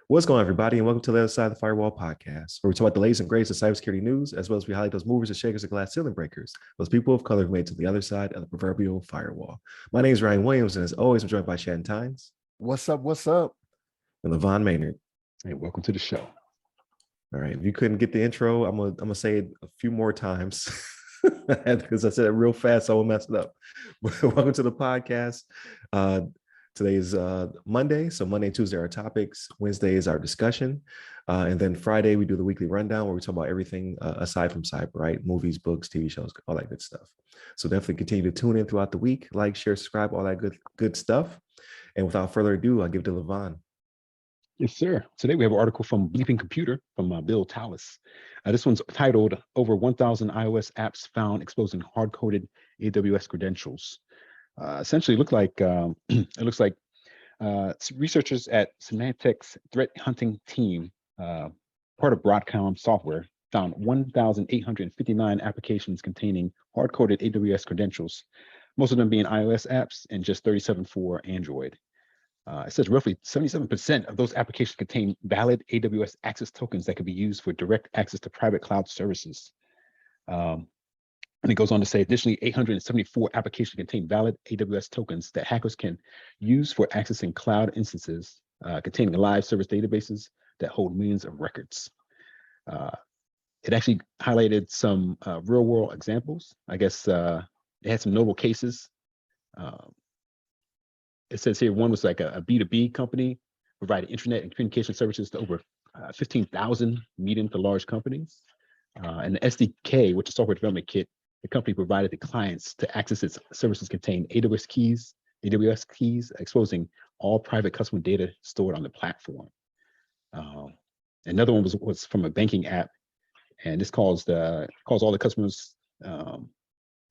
What's going on, everybody, and welcome to the Other Side of the Firewall podcast, where we talk about the latest and greatest of cybersecurity news, as well as we highlight those movers and shakers and glass ceiling breakers, those people of color who made it to the other side of the proverbial firewall. My name is Ryan Williams, and as always, I'm joined by Shannon Tynes. What's up? What's up? And LeVon Maynard. Hey, welcome to the show. All right. If you couldn't get the intro, I'm gonna say it a few more times because I said it real fast, so I will mess it up. But welcome to the podcast. Today is Monday, so Monday and Tuesday are our topics. Wednesday is our discussion, and then Friday we do the weekly rundown where we talk about everything aside from cyber, right? Movies, books, TV shows, all that good stuff. So definitely continue to tune in throughout the week, like, share, subscribe, all that good stuff. And without further ado, I'll give it to LeVon. Yes, sir. Today we have an article from Bleeping Computer from Bill Tallis. This one's titled "Over 1,000 iOS Apps Found Exposing Hard-Coded AWS Credentials." Essentially, it looks like researchers at Symantec's threat hunting team, part of Broadcom Software, found 1,859 applications containing hard-coded AWS credentials, most of them being iOS apps and just 37 for Android. It says roughly 77% of those applications contain valid AWS access tokens that could be used for direct access to private cloud services. And it goes on to say, additionally, 874 applications contain valid AWS tokens that hackers can use for accessing cloud instances containing live service databases that hold millions of records. It actually highlighted some real world examples. I guess it had some notable cases. It says here one was like a B2B company provided internet and communication services to over 15,000 medium to large companies. And the SDK, which is software development kit, the company provided the clients to access its services contain AWS keys, exposing all private customer data stored on the platform. Another one was from a banking app, and this calls all the customers all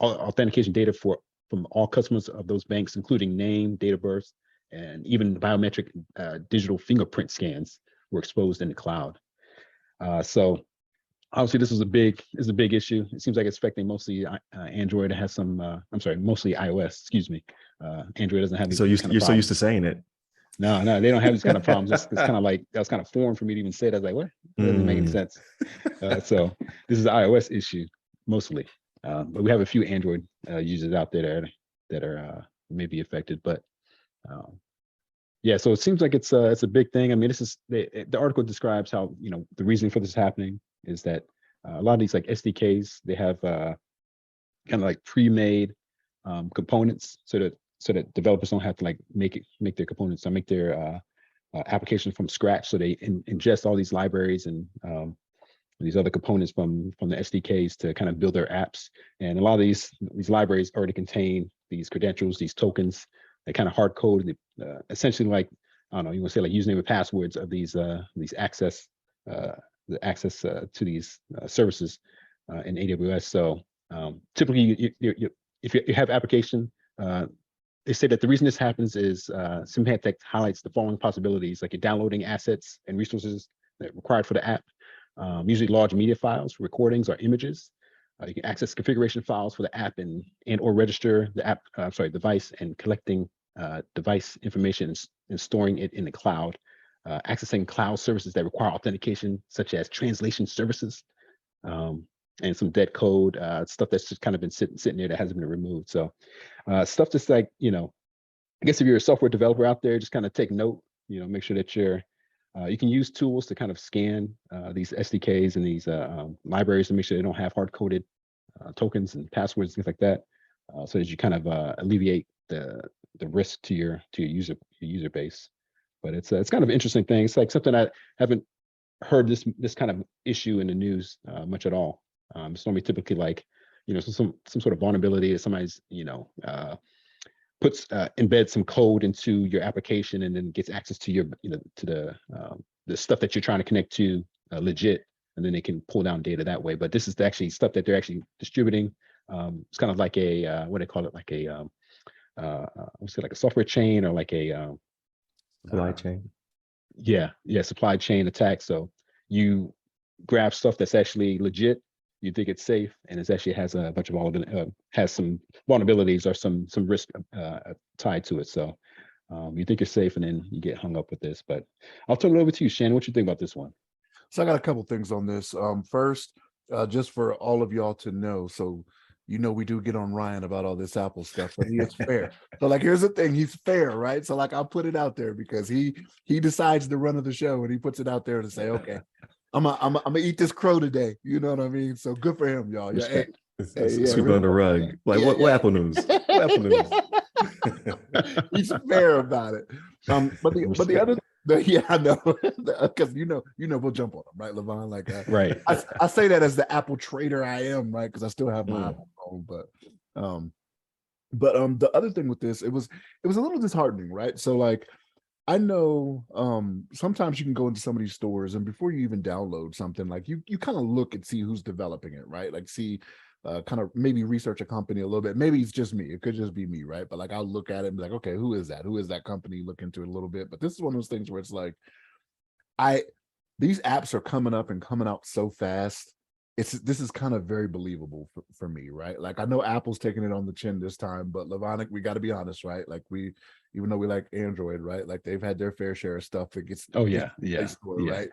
authentication data from all customers of those banks, including name, date of birth, and even biometric digital fingerprint scans were exposed in the cloud. So obviously this is a big issue. It seems like it's affecting mostly Android. It has some, mostly iOS, excuse me. Android doesn't have these you're so used to saying it. No, they don't have these kind of problems. It's kind of like, that was kind of foreign for me to even say it. I was like, what? That doesn't make any sense. So this is an iOS issue, mostly. But we have a few Android users out there that are maybe affected. But yeah, so it seems like it's a big thing. I mean, this is the article describes how, the reason for this happening is that a lot of these like SDKs, they have kind of like pre-made components so that developers don't have to like make their components or make their applications from scratch. So they ingest all these libraries and these other components from the SDKs to kind of build their apps. And a lot of these libraries already contain these credentials, these tokens. They kind of hard code, essentially like, I don't know, you want to say like username and passwords of these access, the access to these services in AWS. So typically, if you have application, they say that the reason this happens is Symantec highlights the following possibilities, like you're downloading assets and resources that are required for the app, usually large media files, recordings, or images. You can access configuration files for the app and or register the app, device, and collecting device information and storing it in the cloud. Accessing cloud services that require authentication, such as translation services, and some dead code, stuff that's just kind of been sitting there that hasn't been removed. So stuff just like, I guess if you're a software developer out there, just kind of take note, make sure that you can use tools to kind of scan these SDKs and these libraries to make sure they don't have hard-coded tokens and passwords, things like that, so that you kind of alleviate the risk to your user base. But it's kind of an interesting thing. It's like something I haven't heard this kind of issue in the news much at all. It's normally typically like, some sort of vulnerability that somebody's, embeds some code into your application and then gets access to your, to the stuff that you're trying to connect to legit, and then they can pull down data that way. But this is actually stuff that they're actually distributing. It's kind of like a what do they call it? Like a let's say like a software chain or like a supply chain. Yeah, supply chain attack. So you grab stuff that's actually legit you think it's safe, and it actually has a bunch of has some vulnerabilities or some risk tied to it. So you think you're safe, and then you get hung up with this. But I'll turn it over to you, Shannon. What you think about this one? So I got a couple things on this. First, just for all of y'all to know, so we do get on Ryan about all this Apple stuff, but he is fair. So like, here's the thing, he's fair, right? So like, I'll put it out there because he decides the run of the show, and he puts it out there to say, okay, I'm gonna eat this crow today. You know what I mean? So good for him, y'all. Yeah, Sweep on the rug. Like what Apple News? What Apple News? He's fair about it. But the other, yeah, I know, because we'll jump on him, right, LeVon? Like, right. I say that as the Apple trader I am, right? Because I still have my Apple phone, but the other thing with this, it was a little disheartening, right? So like, I know sometimes you can go into some of these stores, and before you even download something, like you kind of look and see who's developing it, right? Like see, kind of maybe research a company a little bit. Maybe it's just me. It could just be me, right? But like, I'll look at it and be like, okay, who is that? Who is that company? Look into it a little bit. But this is one of those things where it's like, these apps are coming up and coming out so fast. This is kind of very believable for me, right? Like, I know Apple's taking it on the chin this time, but LeVon, we got to be honest, right? Like, even though we like Android, right? Like, they've had their fair share of stuff that gets Store, right?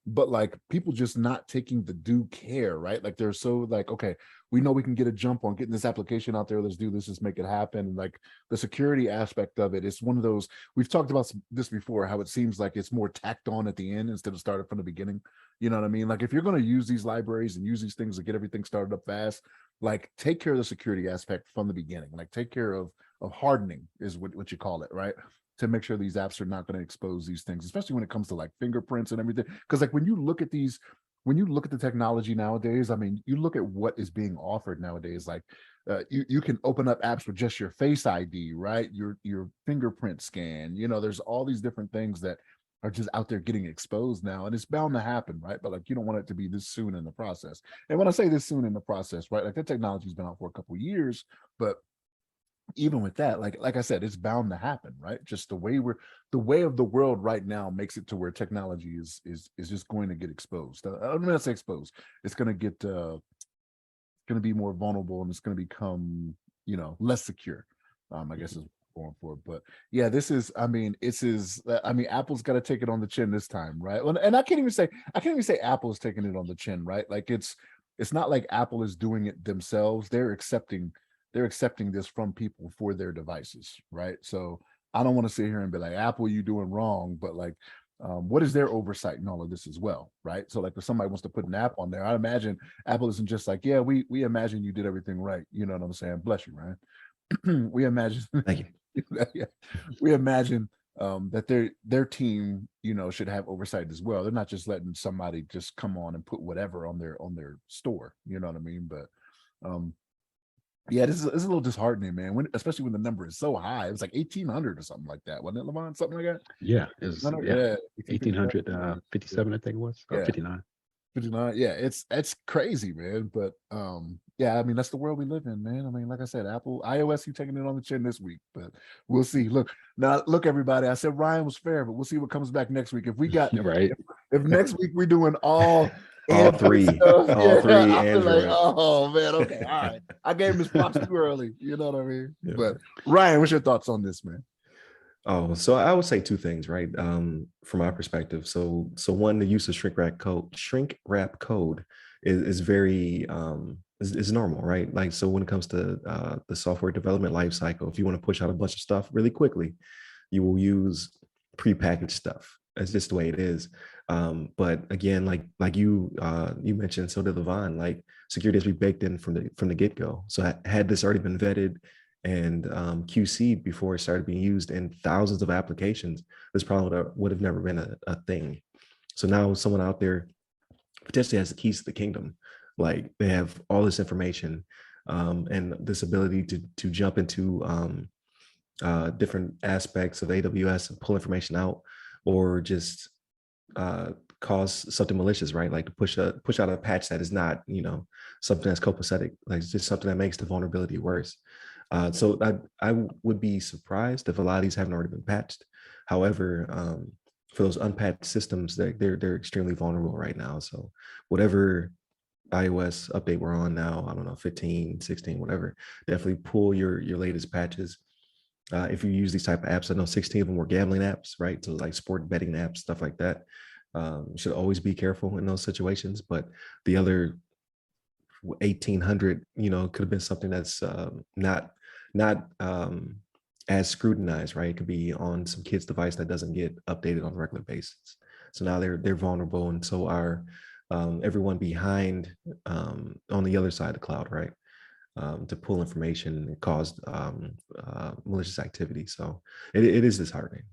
But like, people just not taking the due care, right? Like, they're so like, okay, we know we can get a jump on getting this application out there. Let's do this. Let's make it happen. And like, the security aspect of it is one of those, we've talked about this before, how it seems like it's more tacked on at the end instead of started from the beginning. You know what I mean? Like, if you're going to use these libraries and use these things to get everything started up fast, like, take care of the security aspect from the beginning. Like, take care of hardening is what you call it, right? To make sure these apps are not going to expose these things, especially when it comes to like fingerprints and everything. Because like, when you look at the technology nowadays, I mean, you look at what is being offered nowadays, like you can open up apps with just your Face ID, right? Your fingerprint scan, there's all these different things that are just out there getting exposed now, and it's bound to happen, right? But like, you don't want it to be this soon in the process. And when I say this soon in the process, right, like, the technology's been out for a couple of years, but even with that, like I said, it's bound to happen, right? Just the way of the world right now makes it to where technology is just going to get exposed. I'm not say exposed. It's going to get going to be more vulnerable, and it's going to become less secure. I guess is what I'm going for. But yeah, Apple's got to take it on the chin this time, right? And I can't even say Apple's taking it on the chin, right? Like, it's not like Apple is doing it themselves. They're accepting this from people for their devices, right? So I don't want to sit here and be like, Apple, you doing wrong, but like, what is their oversight in all of this as well, right? So like, if somebody wants to put an app on there, I imagine Apple isn't just like, yeah, we imagine you did everything right. You know what I'm saying? Bless you, Ryan. We imagine. Thank you. Yeah, we imagine that their team, should have oversight as well. They're not just letting somebody just come on and put whatever on their store. You know what I mean? But yeah, it's a little disheartening, man. Especially when the number is so high. It was like 1,800 or something like that, wasn't it, LeVon? Something like that. Yeah, it was. Yeah, 1,857, I think it was. Or 59. 59. Yeah, it's crazy, man. But yeah, I mean, that's the world we live in, man. I mean, like I said, Apple, iOS, you taking it on the chin this week, but we'll see. Look, everybody. I said Ryan was fair, but we'll see what comes back next week. If we got right, if next week we're doing all three, three Android. Like, oh man, okay, all right. I gave him his props too early. You know what I mean? Yeah. But Ryan, what's your thoughts on this, man? Oh, so I would say two things, right? From my perspective. So one, the use of shrink wrap code is very is normal, right? Like, so when it comes to the software development lifecycle, if you want to push out a bunch of stuff really quickly, you will use prepackaged stuff. That's just the way it is. But again, like you mentioned, so did LeVon, like, security has to be baked in from the get-go. So had this already been vetted and QC'd before it started being used in thousands of applications, this probably would have never been a thing. So now someone out there potentially has the keys to the kingdom. Like, they have all this information and this ability to jump into different aspects of AWS and pull information out, or just cause something malicious, right? Like, to push out a patch that is not, something that's copacetic, like, it's just something that makes the vulnerability worse. So I would be surprised if a lot of these haven't already been patched. However, for those unpatched systems, they're extremely vulnerable right now. So whatever iOS update we're on now, I don't know, 15, 16, whatever, definitely pull your latest patches. If you use these type of apps, I know 16 of them were gambling apps, right? So like sport betting apps, stuff like that. You should always be careful in those situations. But the other 1,800, could have been something that's not as scrutinized, right? It could be on some kid's device that doesn't get updated on a regular basis. So now they're vulnerable, and so are everyone behind on the other side of the cloud, right? To pull information and cause malicious activity. So it is disheartening.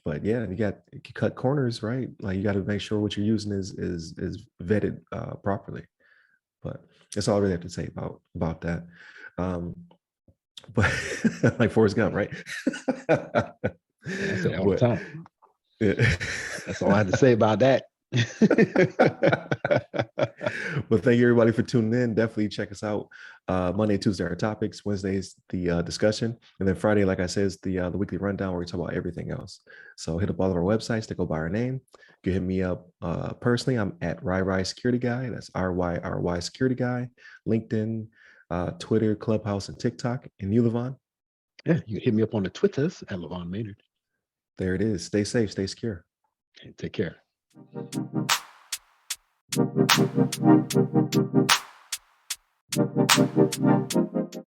But yeah, you cut corners, right? Like you got to make sure what you're using is vetted properly. But that's all I really have to say about that. But like Forrest Gump, right? I say all the But, time. yeah. That's all I have to say about that. Well, thank you everybody for tuning in. Definitely check us out. Monday, Tuesday are topics. Wednesdays the discussion, and then Friday, like I said, is the weekly rundown where we talk about everything else. So hit up all of our websites to go by our name. You can hit me up personally. I'm at RyRy Security Guy. That's RYRY Security Guy. LinkedIn, Twitter, Clubhouse, and TikTok. And you, LeVon? Yeah, you can hit me up on the Twitters at LeVon Maynard. There it is. Stay safe. Stay secure. And take care.